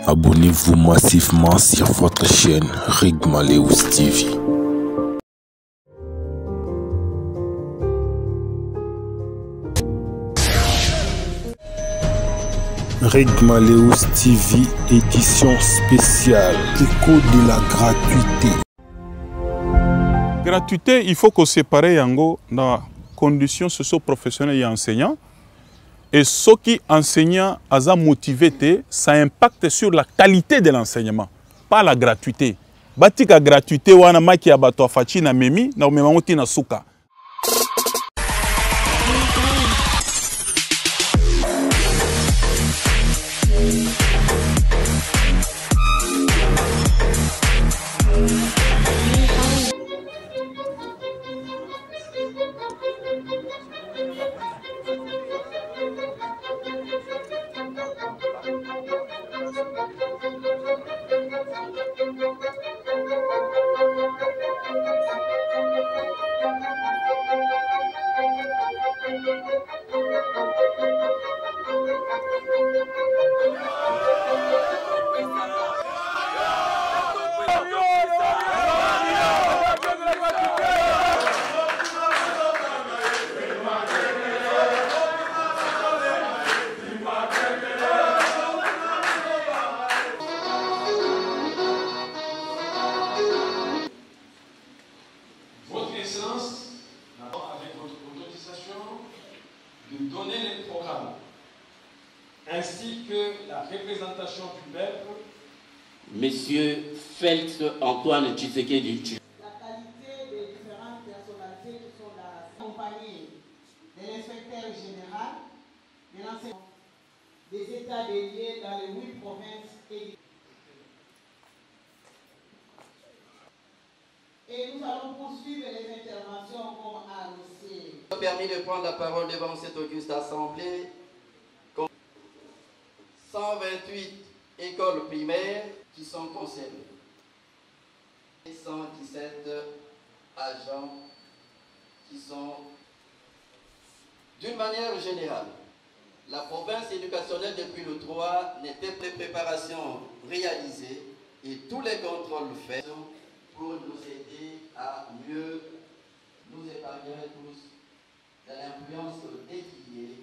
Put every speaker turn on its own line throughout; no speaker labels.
Abonnez-vous massivement sur votre chaîne Rigmaleus TV. Rigmaleus TV, édition spéciale, écho de la gratuité.
Gratuité, il faut qu'on sépare yango dans conditions socio-professionnelles et enseignants. Et ce qui enseignant a motivé, ça impacte sur la qualité de l'enseignement, pas la gratuité. Batika gratuité wana maki ya bato afachi na memi na umemamoti na suka.
De donner les programmes ainsi que la représentation du peuple.
Monsieur Félix Antoine Tshisekedi.
La qualité des différentes personnalités qui sont là, accompagnées de l'inspecteur général, de l'enseignement, des états déliés dans les 8 provinces et nous allons poursuivre les interventions comme annoncé.
Permis de prendre la parole devant cette auguste assemblée. 128 écoles primaires qui sont concernées. 117 agents qui sont... D'une manière générale, la province éducationnelle depuis le 3 n'était pas de préparation réalisée et tous les contrôles faits pour nous aider à mieux nous épargner tous de l'influence dédiée.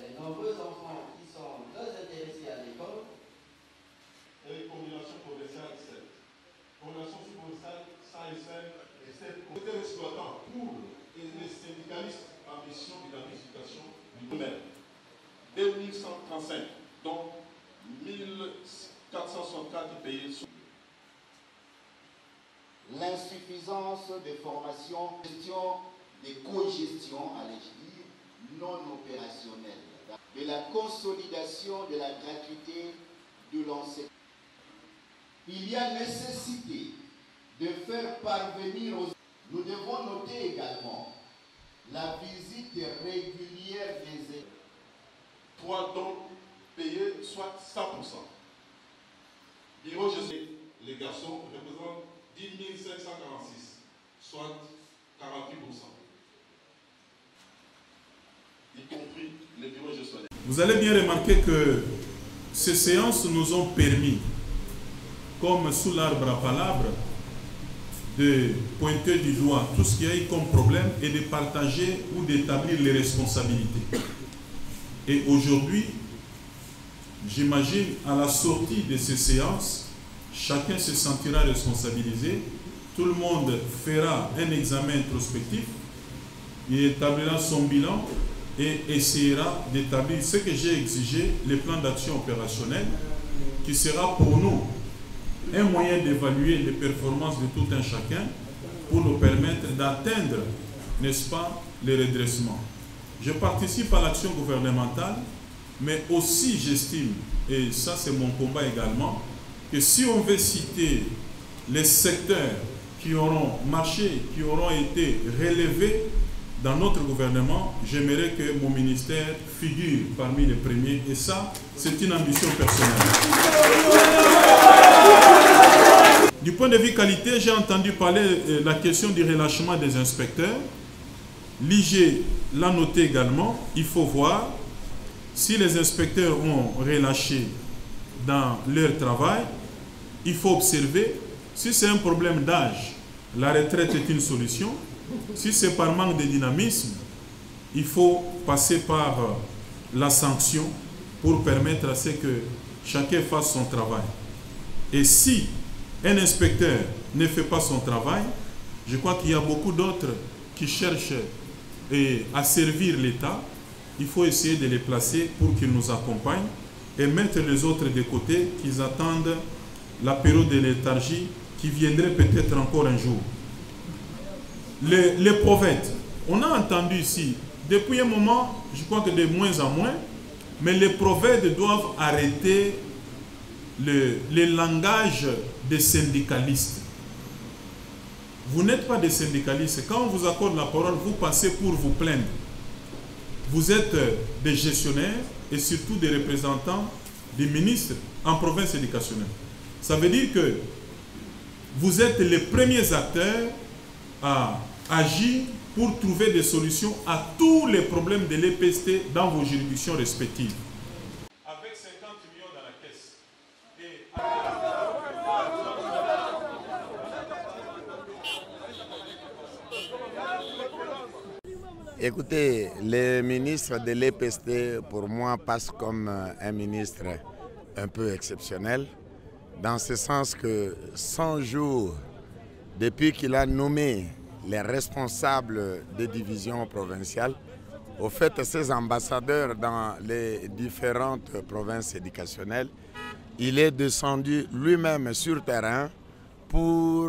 Les nombreux enfants qui sont très intéressés à l'école.
Et combinaison provinciale 7. Combinaison provinciale 105 et 7. Côté exploitant pour les syndicalistes en mission de la éducation du domaine. 2135, donc 1464 payés.
L'insuffisance des formations, gestion des co-gestions, allais-je dire, non opérationnelles, de la consolidation de la gratuité de l'enseignement. Il y a nécessité de faire parvenir aux... Nous devons noter également la visite régulière des élèves.
3 dons payés, soit 100%. Bureau, je sais, les garçons représentent 10 546, soit 48%. Y compris les bureaux gestionnaires.
Vous allez bien remarquer que ces séances nous ont permis, comme sous l'arbre à palabres, de pointer du doigt tout ce qu'il y a eu comme problème et de partager ou d'établir les responsabilités. Et aujourd'hui, j'imagine, à la sortie de ces séances, chacun se sentira responsabilisé, tout le monde fera un examen introspectif, il établira son bilan et essaiera d'établir ce que j'ai exigé, les plans d'action opérationnels, qui sera pour nous un moyen d'évaluer les performances de tout un chacun pour nous permettre d'atteindre, n'est-ce pas, les redressements. Je participe à l'action gouvernementale, mais aussi j'estime, et ça c'est mon combat également, que si on veut citer les secteurs qui auront marché, qui auront été relevés dans notre gouvernement, j'aimerais que mon ministère figure parmi les premiers, et ça, c'est une ambition personnelle. Du point de vue qualité, j'ai entendu parler de la question du relâchement des inspecteurs. L'IG l'a noté également, il faut voir si les inspecteurs ont relâché dans leur travail. Il faut observer si c'est un problème d'âge, la retraite est une solution. Si c'est par manque de dynamisme, il faut passer par la sanction pour permettre à ce que chacun fasse son travail. Et si un inspecteur ne fait pas son travail, je crois qu'il y a beaucoup d'autres qui cherchent à servir l'État. Il faut essayer de les placer pour qu'ils nous accompagnent et mettre les autres de côté, qu'ils attendent la période de léthargie qui viendrait peut-être encore un jour. Les prophètes, on a entendu ici, depuis un moment, je crois que de moins en moins, mais les prophètes doivent arrêter le langage des syndicalistes. Vous n'êtes pas des syndicalistes. Quand on vous accorde la parole, vous passez pour vous plaindre. Vous êtes des gestionnaires et surtout des représentants des ministres en province éducationnelle. Ça veut dire que vous êtes les premiers acteurs à agir pour trouver des solutions à tous les problèmes de l'EPST dans vos juridictions respectives. Avec 50 millions dans la caisse.
Écoutez, le ministre de l'EPST, pour moi, passe comme un ministre un peu exceptionnel, dans ce sens que 100 jours depuis qu'il a nommé les responsables des divisions provinciales, au fait, ses ambassadeurs dans les différentes provinces éducationnelles, il est descendu lui-même sur terrain pour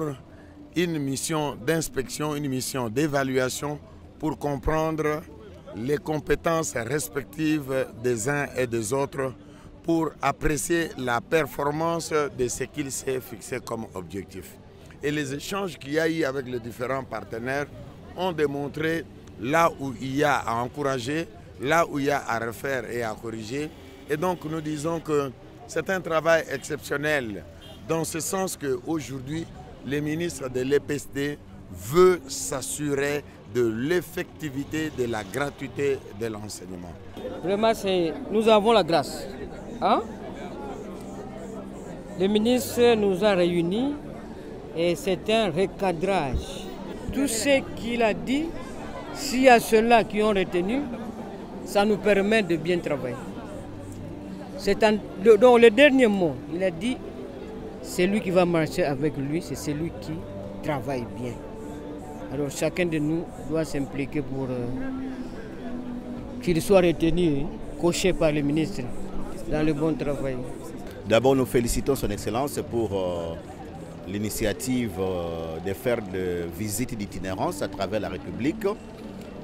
une mission d'inspection, une mission d'évaluation pour comprendre les compétences respectives des uns et des autres pour apprécier la performance de ce qu'il s'est fixé comme objectif. Et les échanges qu'il y a eu avec les différents partenaires ont démontré là où il y a à encourager, là où il y a à refaire et à corriger. Et donc nous disons que c'est un travail exceptionnel dans ce sens qu'aujourd'hui, le ministre de l'EPST veut s'assurer de l'effectivité de la gratuité de l'enseignement.
Vraiment, nous avons la grâce. Hein? Le ministre nous a réunis et c'est un recadrage. Tout ce qu'il a dit, s'il y a ceux-là qui ont retenu, ça nous permet de bien travailler. Dans le dernier mot, il a dit, c'est lui qui va marcher avec lui, c'est celui qui travaille bien. Alors chacun de nous doit s'impliquer pour qu'il soit retenu, coché par le ministre dans le bon travail.
D'abord, nous félicitons son Excellence pour l'initiative de faire des visites d'itinérance à travers la République.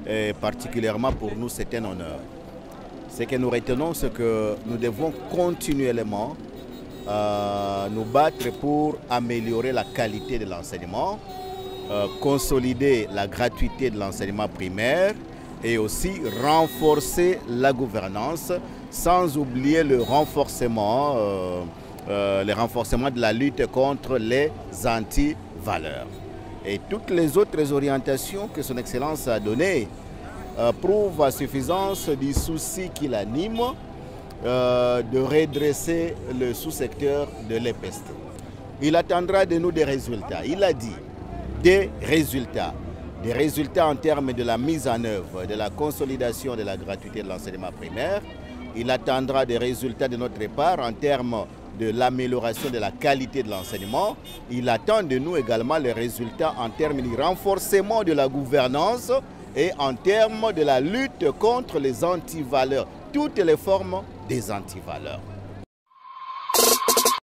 Et particulièrement pour nous, c'est un honneur. Ce que nous retenons, c'est que nous devons continuellement nous battre pour améliorer la qualité de l'enseignement, consolider la gratuité de l'enseignement primaire et aussi renforcer la gouvernance, sans oublier le renforcement de la lutte contre les anti-valeurs. Et toutes les autres orientations que son Excellence a données prouvent à suffisance du souci qu'il anime de redresser le sous-secteur de l'EPST. Il attendra de nous des résultats. Il a dit des résultats en termes de la mise en œuvre, de la consolidation de la gratuité de l'enseignement primaire. Il attendra des résultats de notre part en termes de l'amélioration de la qualité de l'enseignement. Il attend de nous également les résultats en termes du renforcement de la gouvernance et en termes de la lutte contre les antivaleurs, toutes les formes des antivaleurs.